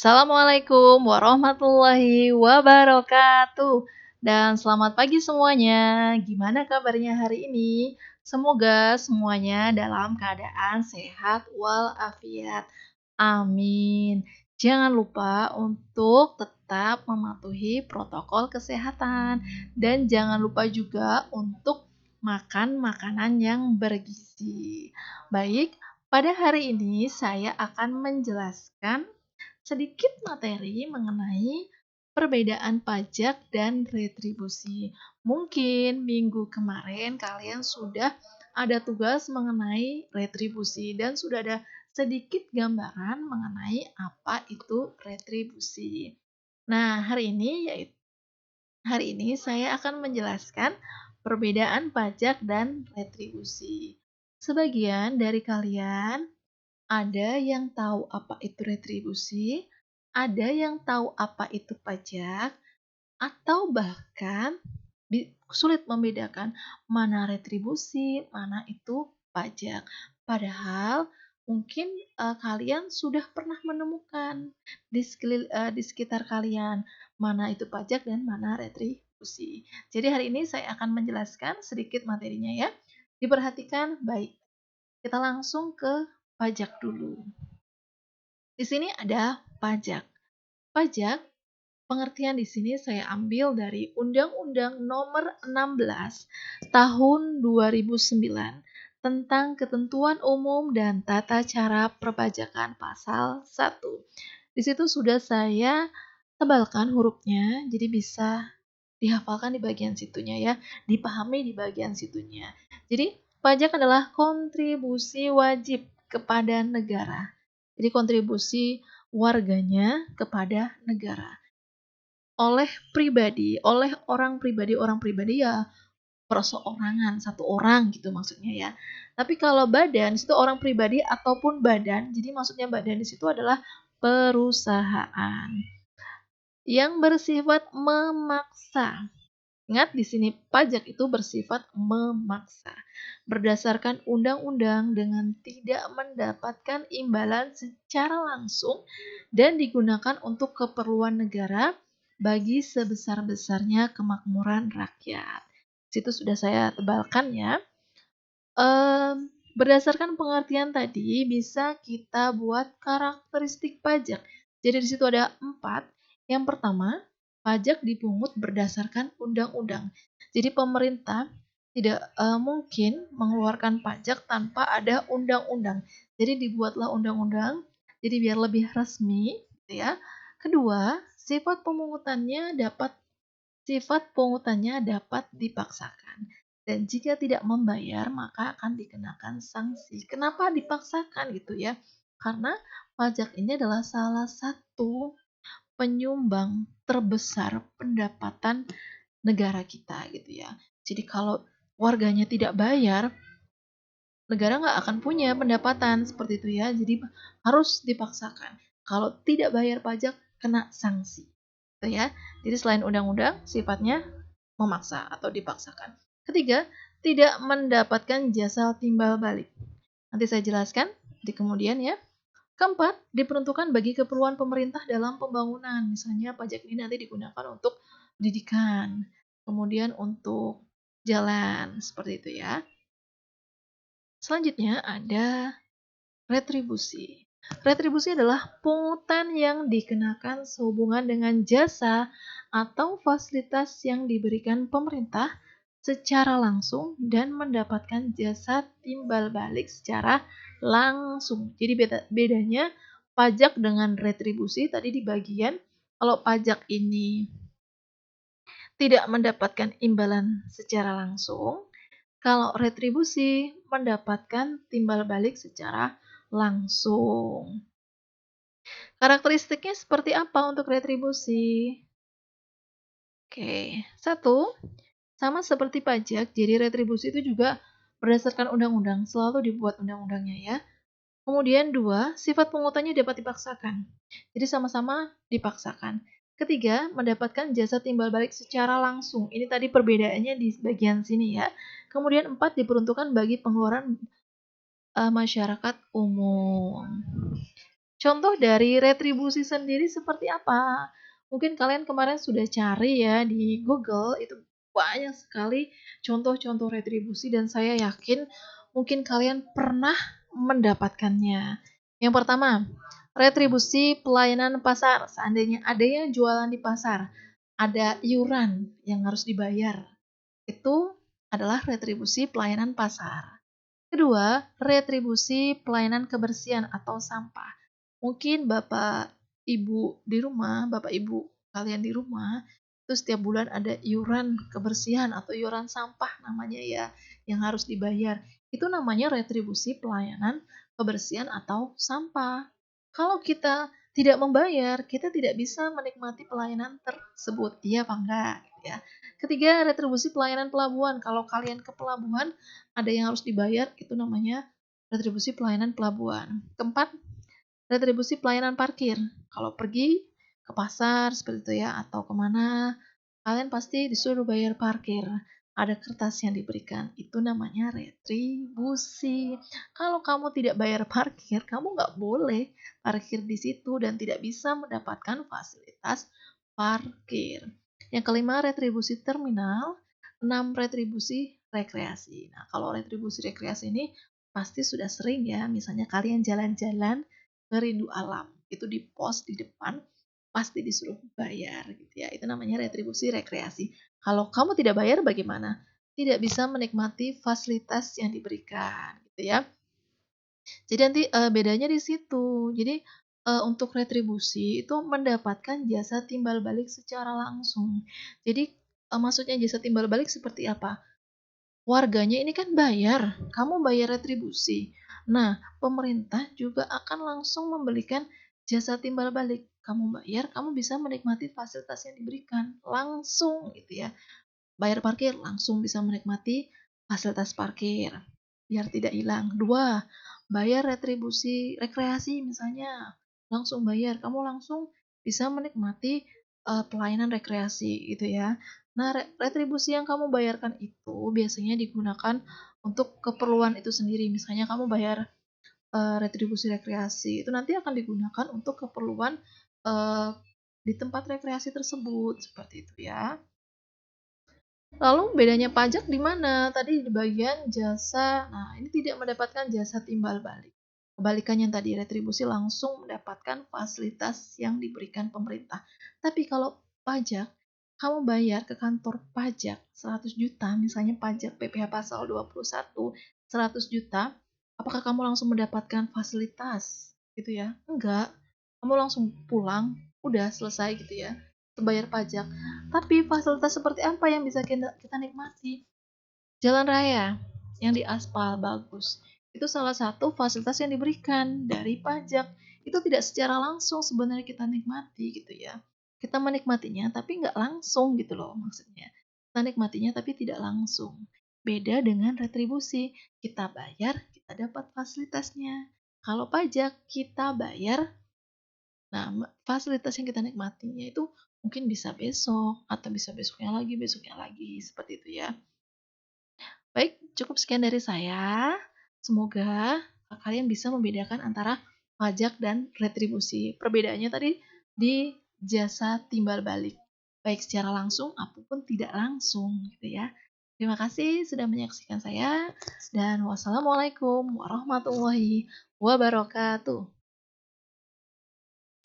Assalamualaikum warahmatullahi wabarakatuh. Dan selamat pagi semuanya. Gimana kabarnya hari ini? Semoga semuanya dalam keadaan sehat walafiat. Amin. Jangan lupa untuk tetap mematuhi protokol kesehatan dan jangan lupa juga untuk makan makanan yang bergizi. Baik, pada hari ini saya akan menjelaskan sedikit materi mengenai perbedaan pajak dan retribusi. Mungkin minggu kemarin kalian sudah ada tugas mengenai retribusi dan sudah ada sedikit gambaran mengenai apa itu retribusi. Nah, hari ini saya akan menjelaskan perbedaan pajak dan retribusi. Sebagian dari kalian ada yang tahu apa itu retribusi, ada yang tahu apa itu pajak, atau bahkan sulit membedakan mana retribusi, mana itu pajak. Padahal mungkin kalian sudah pernah menemukan di sekitar kalian mana itu pajak dan mana retribusi. Jadi hari ini saya akan menjelaskan sedikit materinya ya. Diperhatikan baik. Kita langsung ke pajak dulu. Di sini ada pajak. Pajak, pengertian di sini saya ambil dari Undang-Undang Nomor 16 Tahun 2009 tentang Ketentuan Umum dan Tata Cara Perpajakan Pasal 1. Di situ sudah saya tebalkan hurufnya, jadi bisa dihafalkan di bagian situnya ya, dipahami di bagian situnya. Jadi, pajak adalah kontribusi wajib kepada negara. Jadi kontribusi warganya kepada negara. Oleh orang pribadi ya perseorangan, satu orang gitu maksudnya ya. Tapi kalau badan, itu orang pribadi ataupun badan, jadi maksudnya badan di situ adalah perusahaan yang bersifat memaksa. Ingat di sini pajak itu bersifat memaksa, berdasarkan undang-undang dengan tidak mendapatkan imbalan secara langsung dan digunakan untuk keperluan negara bagi sebesar-besarnya kemakmuran rakyat. Situ sudah saya tebalkan ya. Berdasarkan pengertian tadi bisa kita buat karakteristik pajak. Jadi di situ ada 4. Yang pertama, pajak dipungut berdasarkan undang-undang. Jadi pemerintah tidak mungkin mengeluarkan pajak tanpa ada undang-undang. Jadi dibuatlah undang-undang, jadi biar lebih resmi, gitu ya. Kedua, sifat pungutannya dapat dipaksakan. Dan jika tidak membayar, maka akan dikenakan sanksi. Kenapa dipaksakan gitu ya? Karena pajak ini adalah salah satu penyumbang terbesar pendapatan negara kita gitu ya. Jadi kalau warganya tidak bayar, negara nggak akan punya pendapatan seperti itu ya. Jadi harus dipaksakan. Kalau tidak bayar pajak, kena sanksi. Gitu ya. Jadi selain undang-undang, sifatnya memaksa atau dipaksakan. Ketiga, tidak mendapatkan jasa timbal balik. Nanti saya jelaskan di kemudian ya. Keempat, diperuntukkan bagi keperluan pemerintah dalam pembangunan. Misalnya pajak ini nanti digunakan untuk pendidikan, kemudian untuk jalan, seperti itu ya. Selanjutnya ada retribusi. Retribusi adalah pungutan yang dikenakan sehubungan dengan jasa atau fasilitas yang diberikan pemerintah secara langsung dan mendapatkan jasa timbal balik secara langsung. Jadi bedanya pajak dengan retribusi tadi di bagian kalau pajak ini tidak mendapatkan imbalan secara langsung, kalau retribusi mendapatkan timbal balik secara langsung. Karakteristiknya seperti apa untuk retribusi? Oke, 1. Sama seperti pajak, jadi retribusi itu juga berdasarkan undang-undang, selalu dibuat undang-undangnya ya. Kemudian 2, sifat pungutannya dapat dipaksakan. Jadi sama-sama dipaksakan. Ketiga, mendapatkan jasa timbal balik secara langsung. Ini tadi perbedaannya di bagian sini ya. Kemudian 4, diperuntukkan bagi pengeluaran masyarakat umum. Contoh dari retribusi sendiri seperti apa? Mungkin kalian kemarin sudah cari ya di Google, itu banyak sekali contoh-contoh retribusi dan saya yakin mungkin kalian pernah mendapatkannya. Yang pertama, retribusi pelayanan pasar. Seandainya ada yang jualan di pasar, ada iuran yang harus dibayar. Itu adalah retribusi pelayanan pasar. Kedua, retribusi pelayanan kebersihan atau sampah. Mungkin Bapak Ibu di rumah, Bapak Ibu kalian di rumah, itu setiap bulan ada iuran kebersihan atau iuran sampah namanya ya, yang harus dibayar. Itu namanya retribusi pelayanan kebersihan atau sampah. Kalau kita tidak membayar, kita tidak bisa menikmati pelayanan tersebut. Iya apa enggak? Gitu ya. Ketiga, retribusi pelayanan pelabuhan. Kalau kalian ke pelabuhan, ada yang harus dibayar, itu namanya retribusi pelayanan pelabuhan. Keempat, retribusi pelayanan parkir. Kalau pergi ke pasar seperti itu ya, atau kemana, kalian pasti disuruh bayar parkir. Ada kertas yang diberikan, itu namanya retribusi. Kalau kamu tidak bayar parkir, kamu nggak boleh parkir di situ dan tidak bisa mendapatkan fasilitas parkir. Yang kelima, retribusi terminal. 6, retribusi rekreasi. Nah, kalau retribusi rekreasi ini pasti sudah sering ya, misalnya kalian jalan-jalan ke Rindu Alam, itu di pos di depan pasti disuruh bayar gitu ya. Itu namanya retribusi rekreasi. Kalau kamu tidak bayar bagaimana? Tidak bisa menikmati fasilitas yang diberikan gitu ya. Jadi nanti bedanya di situ. Jadi untuk retribusi itu mendapatkan jasa timbal balik secara langsung. Jadi maksudnya jasa timbal balik seperti apa? Warganya ini kan bayar, kamu bayar retribusi. Nah, pemerintah juga akan langsung memberikan jasa timbal balik. Kamu bayar, kamu bisa menikmati fasilitas yang diberikan langsung gitu ya. Bayar parkir, langsung bisa menikmati fasilitas parkir biar tidak hilang. Dua, bayar retribusi rekreasi misalnya, langsung bayar, kamu langsung bisa menikmati pelayanan rekreasi gitu ya. Nah, retribusi yang kamu bayarkan itu biasanya digunakan untuk keperluan itu sendiri. Misalnya kamu bayar retribusi rekreasi, itu nanti akan digunakan untuk keperluan eh, di tempat rekreasi tersebut, seperti itu ya. Lalu bedanya pajak di mana? Tadi di bagian jasa. Nah, ini tidak mendapatkan jasa timbal balik. Kebalikannya tadi retribusi langsung mendapatkan fasilitas yang diberikan pemerintah. Tapi kalau pajak, kamu bayar ke kantor pajak 100 juta, misalnya pajak PPh pasal 21, 100 juta, apakah kamu langsung mendapatkan fasilitas gitu ya? Enggak. Kamu langsung pulang, udah selesai gitu ya. Bayar pajak. Tapi fasilitas seperti apa yang bisa kita nikmati? Jalan raya yang diaspal bagus. Itu salah satu fasilitas yang diberikan dari pajak. Itu tidak secara langsung sebenarnya kita nikmati gitu ya. Kita menikmatinya tapi nggak langsung gitu loh maksudnya. Kita nikmatinya tapi tidak langsung. Beda dengan retribusi. Kita bayar, kita dapat fasilitasnya. Kalau pajak, kita bayar, nah, fasilitas yang kita nikmatinya itu mungkin bisa besok atau bisa besoknya lagi, seperti itu ya. Baik, cukup sekian dari saya. Semoga kalian bisa membedakan antara pajak dan retribusi. Perbedaannya tadi di jasa timbal balik, baik secara langsung ataupun tidak langsung gitu ya. Terima kasih sudah menyaksikan saya dan wassalamualaikum warahmatullahi wabarakatuh.